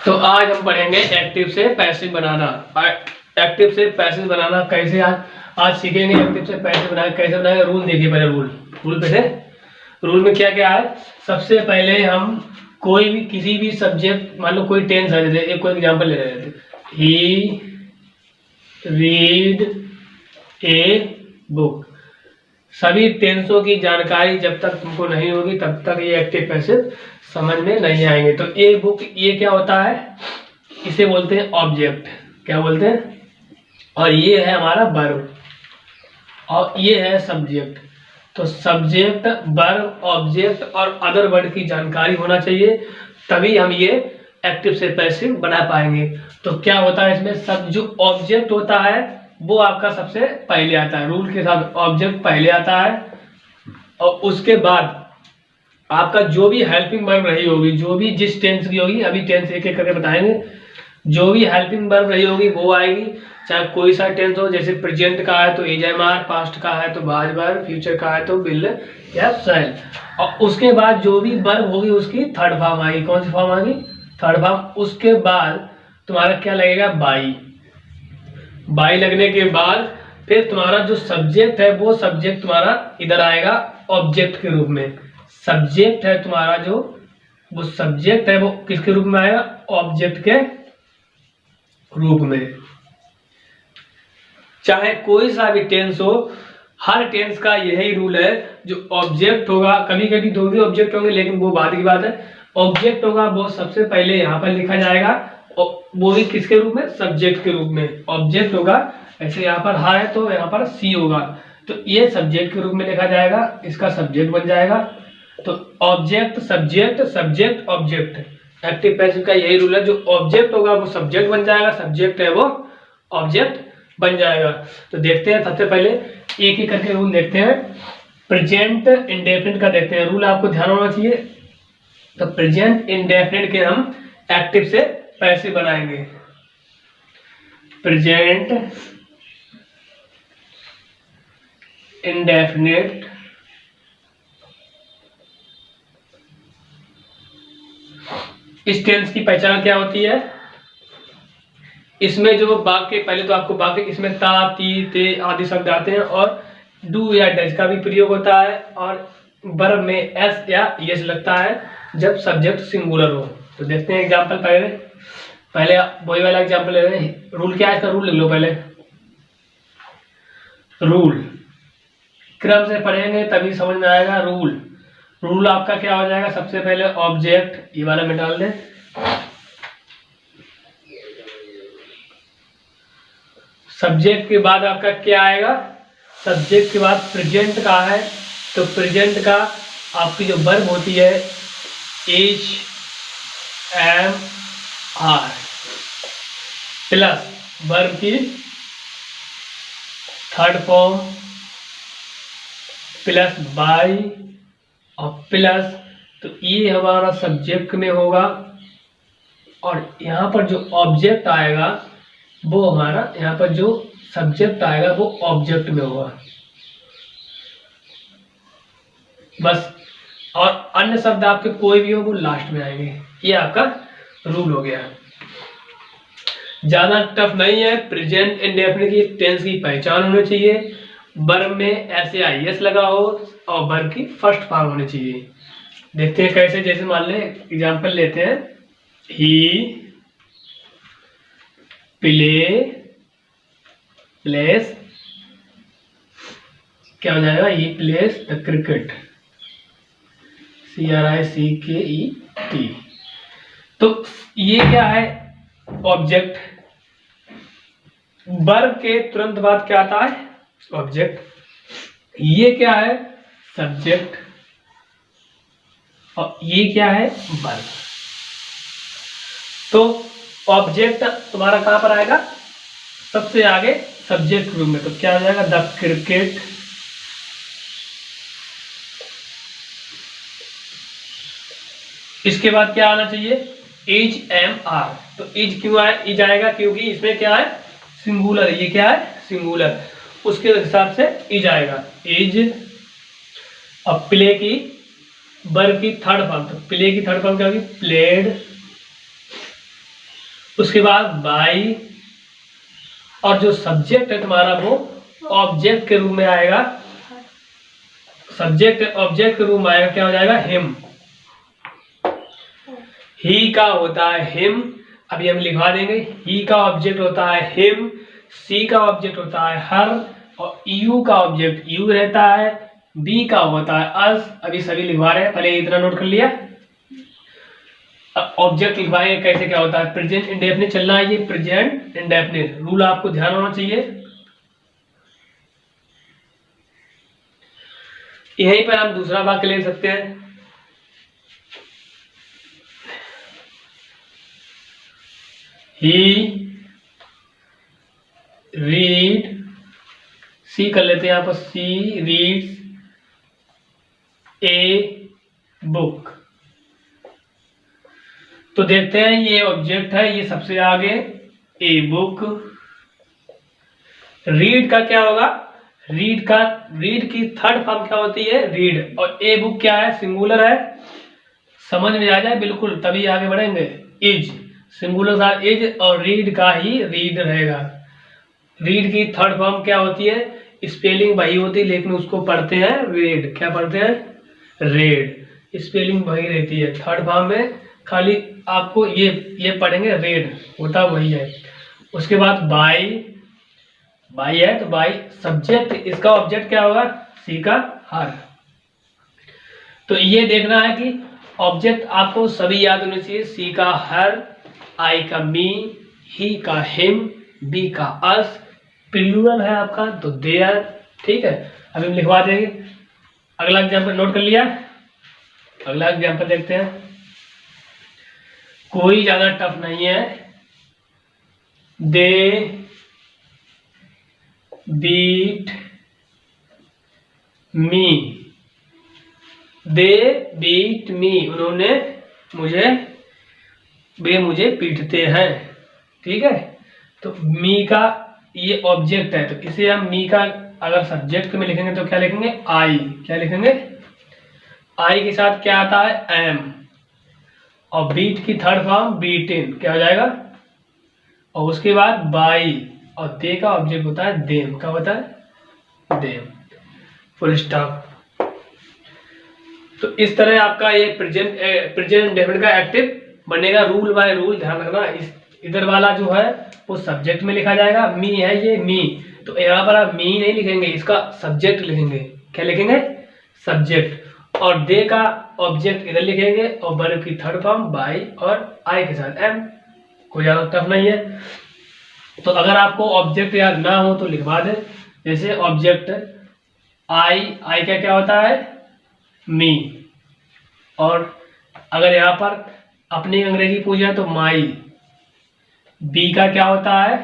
तो आज हम पढ़ेंगे एक्टिव से पैसिव बनाना। एक्टिव से पैसिव बनाना कैसे आज सीखेंगे। एक्टिव से पैसिव बनाना कैसे बनाएंगे। रूल देखिए पहले। रूल पे रूल में क्या क्या है। सबसे पहले हम कोई भी किसी भी सब्जेक्ट, मान लो कोई टेंस आ जाते, एक कोई एग्जांपल ले रहे थे, ही रीड ए बुक। सभी टेंसों की जानकारी जब तक तुमको नहीं होगी तब तक ये एक्टिव पैसिव समझ में नहीं आएंगे। तो ए बुक, ये क्या होता है, इसे बोलते हैं ऑब्जेक्ट। क्या बोलते हैं? और ये है हमारा वर्ब और ये है सब्जेक्ट। तो सब्जेक्ट, वर्ब, ऑब्जेक्ट और अदर वर्ड की जानकारी होना चाहिए, तभी हम ये एक्टिव से पैसिव बना पाएंगे। तो क्या होता है इसमें, सब जो ऑब्जेक्ट होता है वो आपका सबसे पहले आता है। रूल के साथ ऑब्जेक्ट पहले आता है और उसके बाद आपका जो भी हेल्पिंग वर्ब रही होगी, जो भी जिस टेंस की होगी, अभी टेंस एक एक करके बताएंगे, जो भी हेल्पिंग वर्ब रही होगी वो आएगी। चाहे कोई सा टेंस हो, जैसे प्रेजेंट का है तो इज एम आर, पास्ट का है तो वाज वर, फ्यूचर का है तो विल या शैल। और उसके बाद जो भी वर्ब होगी उसकी थर्ड फॉर्म आएगी। कौन सी फॉर्म आएगी? Third form. उसके बाद तुम्हारा क्या लगेगा? बाई। बाई लगने के बाद फिर तुम्हारा जो सब्जेक्ट है वो सब्जेक्ट तुम्हारा इधर आएगा ऑब्जेक्ट के रूप में। सब्जेक्ट है तुम्हारा जो, वो सब्जेक्ट है वो किसके रूप में आएगा? ऑब्जेक्ट के रूप में। चाहे कोई सा भी टेंस हो, हर टेंस का यही रूल है, जो ऑब्जेक्ट होगा, कभी कभी दो भी ऑब्जेक्ट होंगे लेकिन वो बाद की बात है। ऑब्जेक्ट होगा वो सबसे पहले यहाँ पर लिखा जाएगा और वो भी किसके रूप में? सब्जेक्ट के रूप में। ऑब्जेक्ट होगा, ऐसे यहाँ पर हा है तो यहाँ पर सी होगा, तो ये सब्जेक्ट के रूप में लिखा जाएगा, इसका सब्जेक्ट बन जाएगा। तो object, subject, subject, object. Active passive का यही रूल है, जो ऑब्जेक्ट होगा वो सब्जेक्ट बन जाएगा, सब्जेक्ट है वो ऑब्जेक्ट बन जाएगा। तो देखते हैं, सबसे पहले एक एक करके रूल देखते हैं। प्रेजेंट इंडेफिनिट का देखते हैं। रूल आपको ध्यान होना चाहिए। तो प्रेजेंट इंडेफिनिट के हम एक्टिव से पैसिव बनाएंगे। प्रेजेंट इंडेफिनिट इस टेंस की पहचान क्या होती है? इसमें जो वाक्य, पहले तो आपको वाक्य, इसमें ता, ती, ते आदि शब्द आते हैं और डू या डज का भी प्रयोग होता है और वर्ब में एस या यस लगता है जब सब्जेक्ट सिंगुलर हो। तो देखते हैं एग्जांपल। पहले वही वाला एग्जांपल ले रहे हैं। रूल क्या है इसका? रूल लिख लो पहले। रूल क्रम से पढ़ेंगे तभी समझ में आएगा। रूल आपका क्या हो जाएगा? सबसे पहले ऑब्जेक्ट, ये वाला में डाल दें। सब्जेक्ट के बाद आपका क्या आएगा? सब्जेक्ट के बाद प्रेजेंट का है, तो प्रेजेंट का आपकी जो वर्ब होती है is, am, are, plus verb की थर्ड फॉर्म प्लस बाई और प्लस, तो ये हमारा सब्जेक्ट में होगा और यहाँ पर जो ऑब्जेक्ट आएगा वो हमारा, यहाँ पर जो सब्जेक्ट आएगा वो ऑब्जेक्ट में होगा बस। और अन्य शब्द आपके कोई भी हो वो लास्ट में आएंगे। ये आपका रूल हो गया। ज्यादा टफ नहीं है। प्रेजेंट इंडेफिनिट की टेंस की पहचान होनी चाहिए, वर्ब में ऐसे आईएस लगा हो और वर्ब की फर्स्ट फॉर्म होनी चाहिए। देखते हैं कैसे। जैसे मान ले एग्जांपल लेते हैं, ही प्लेस, क्या हो जाएगा? ही प्लेस द क्रिकेट, CRICKET। तो ये क्या है? ऑब्जेक्ट। वर्ब के तुरंत बाद क्या आता है? ऑब्जेक्ट। ये क्या है? सब्जेक्ट। और ये क्या है? वर्ब। तो ऑब्जेक्ट तुम्हारा कहां पर आएगा? सबसे आगे सब्जेक्ट रूम में। तो क्या हो जाएगा? द क्रिकेट इसके बाद क्या आना चाहिए? Is, am, are. तो इज क्यों आए? इज आएगा क्योंकि इसमें क्या है? सिंगुलर। ये क्या है? सिंगुलर। उसके हिसाब से इज आएगा। इज। और प्ले की वर्ब की थर्ड फॉर्म, तो प्ले की थर्ड फॉर्म क्या होगी? प्लेड। उसके बाद बाई, और जो सब्जेक्ट है तुम्हारा वो ऑब्जेक्ट के रूप में आएगा, सब्जेक्ट ऑब्जेक्ट के रूप में आएगा, क्या हो जाएगा, हिम। ही का होता है हिम, अभी हम लिखवा देंगे। ही का ऑब्जेक्ट होता है हिम, सी का ऑब्जेक्ट होता है हर, और यू का ऑब्जेक्ट यू रहता है, बी का होता है अस। अभी सभी लिखवा रहे हैं, पहले इतना नोट कर लिया। अब ऑब्जेक्ट लिखवाएंगे कैसे, क्या होता है, प्रेजेंट इंडेफिनिट चलना है, ये प्रेजेंट इंडेफिनिट रूल आपको ध्यान होना चाहिए। यहीं पर हम दूसरा वाक्य ले सकते हैं। ही रीड, सी कर लेते हैं यहाँ पर, सी रीड्स ए बुक। तो देखते हैं ये ऑब्जेक्ट है, ये सबसे आगे, ए बुक। रीड का क्या होगा, रीड की थर्ड फॉर्म क्या होती है, रीड, और ए बुक क्या है, सिंगुलर है। समझ में आ जाए बिल्कुल, तभी आगे बढ़ेंगे। इज, सिंगुलर था इज, और रीड का ही रीड रहेगा। रीड की थर्ड फॉर्म क्या होती है, स्पेलिंग वही होती है लेकिन उसको पढ़ते हैं रेड। क्या पढ़ते हैं, रेड। स्पेलिंग वही रहती है थर्ड फॉर्म में, खाली आपको ये पढ़ेंगे, रेड होता वही है। उसके बाद बाई, बाई है तो बाई सब्जेक्ट, इसका ऑब्जेक्ट क्या होगा, सी का हर। तो ये देखना है कि ऑब्जेक्ट आपको सभी याद होने चाहिए। सी का हर, आई का मी, ही का हिम, बी का अस, प्लूरल है आपका तो देयर। ठीक है, अभी हम लिखवा देंगे। अगला एग्जाम्पल नोट कर लिया, अगला एग्जाम्पल देखते हैं। कोई ज्यादा टफ नहीं है। दे बीट मी, दे बीट मी, उन्होंने मुझे, वे मुझे पीटते हैं। ठीक है, तो मी का ये ऑब्जेक्ट है, तो इसे हम मी का अगर सब्जेक्ट में लिखेंगे तो क्या लिखेंगे, आई। क्या लिखेंगे, आई के साथ क्या आता है, एम, और बीट की थर्ड फॉर्म बीटिन, क्या हो जाएगा, और उसके बाद बाई, और दे का ऑब्जेक्ट होता है देम। क्या होता है, देम, फुल स्टॉप। तो इस तरह आपका ये प्रेजेंट इंडेफिनिट का एक्टिव बनेगा। रूल बाय रूल ध्यान रखना। इस इधर वाला जो है वो सब्जेक्ट में लिखा जाएगा, मी है ये मी, तो यहाँ पर आप मी नहीं लिखेंगे, इसका सब्जेक्ट लिखेंगे। क्या लिखेंगे, सब्जेक्ट, और दे का ऑब्जेक्ट इधर लिखेंगे, और वर्ब की थर्ड फॉर्म बाई, और आई के साथ एम। कोई ज्यादा टफ नहीं है। तो अगर आपको ऑब्जेक्ट याद ना हो तो लिखवा दे, जैसे ऑब्जेक्ट आई, आई का क्या होता है, मी, और अगर यहाँ पर अपनी अंग्रेजी पूछा तो माई। बी का क्या होता है,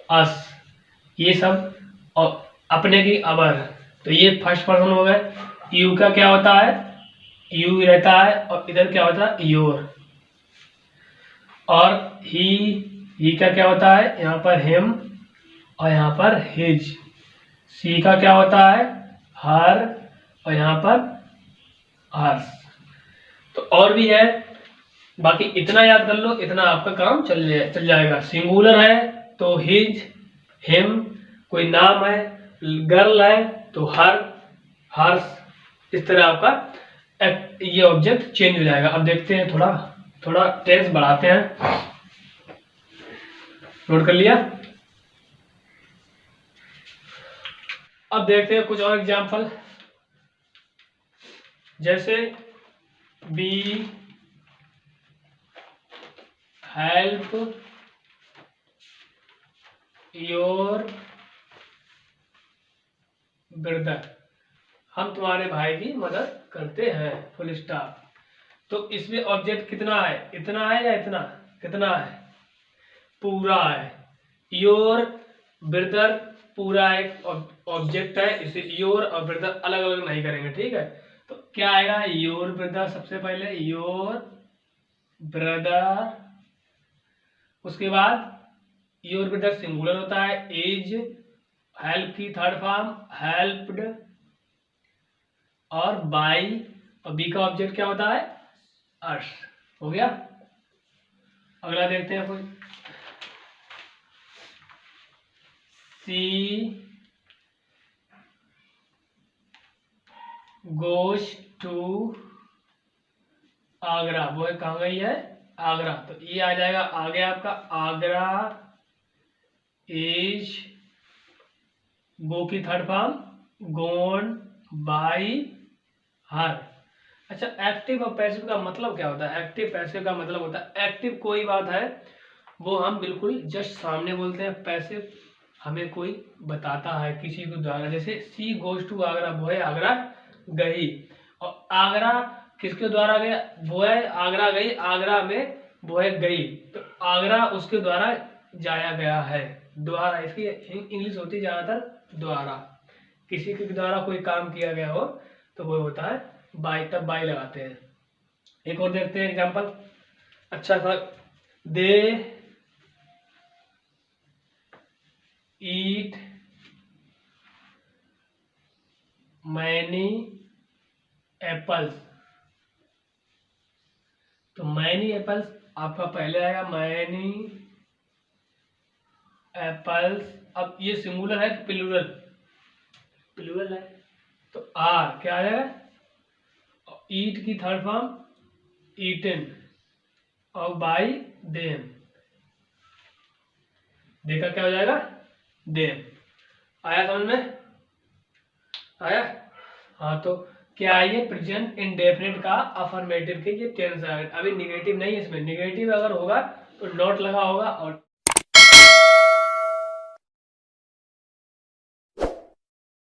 अस, ये सब, और अपने की अवर, तो ये फर्स्ट पर्सन हो गए। यू का क्या होता है, यू रहता है, और इधर क्या होता है, योर। और ही का क्या होता है, यहाँ पर हिम, और यहाँ पर हिज। सी का क्या होता है, हर, और यहाँ पर हर्स। तो और भी है, बाकी इतना याद कर लो, इतना आपका काम चल जाएगा। सिंगुलर है तो हिज, हिम, कोई नाम है, गर्ल है तो हर, हर्स। इस तरह आपका ये ऑब्जेक्ट चेंज हो जाएगा। अब देखते हैं, थोड़ा टेंस बढ़ाते हैं। नोट कर लिया। अब देखते हैं कुछ और एग्जाम्पल, जैसे बी हेल्प योर ब्रदर, हम तुम्हारे भाई की मदद करते हैं, फुल स्टॉप। तो इसमें ऑब्जेक्ट कितना है, इतना है या इतना, कितना है, पूरा है। योर ब्रदर पूरा एक ऑब्जेक्ट है, इसे योर और ब्रदर अलग अलग नहीं करेंगे। ठीक है, तो क्या आएगा, योर ब्रदर, सबसे पहले योर ब्रदर, उसके बाद योर ब्रदर सिंगुलर होता है, इज, हेल्प की थर्ड फॉर्म हेल्प्ड, और बाई, और बी का ऑब्जेक्ट क्या होता है, अस। हो गया। अगला देखते हैं कोई, सी गोज टू आगरा, वो कहाँ गई है, आगरा। तो ये आ जाएगा आगे आपका, आगरा इज गो की third form gone by her. अच्छा, एक्टिव और पैसिव का मतलब क्या होता है? एक्टिव पैसिव का मतलब होता है, एक्टिव कोई बात है वो हम बिल्कुल जस्ट सामने बोलते हैं, पैसिव हमें कोई बताता है किसी के द्वारा। जैसे सी गोज टू आगरा, वो है आगरा गई, और आगरा किसके द्वारा गया, वो है आगरा गई, आगरा में वो है गई, तो आगरा उसके द्वारा जाया गया है। द्वारा इसकी इंग्लिश होती है ज्यादातर द्वारा, किसी के द्वारा कोई काम किया गया हो तो वो होता है बाय, तब बाय लगाते हैं। एक और देखते हैं एग्जांपल, अच्छा सा, दे ईट मैनी एप्पल्स। तो मैनी एप्पल्स आपका पहले आएगा, मैनी एप्पल्स। अब ये सिंगुलर है प्लूरल, प्लूरल है तो आर क्या आएगा, ईट की थर्ड फॉर्म ईटन, और बाई देम, देखा क्या हो जाएगा, देम। आया समझ में, आया? हाँ, तो क्या ये प्रेजेंट इंडेफिनिट का अफर्मेटिव के ये टेंस है। अभी निगेटिव नहीं है इसमें, निगेटिव अगर होगा तो नॉट लगा होगा और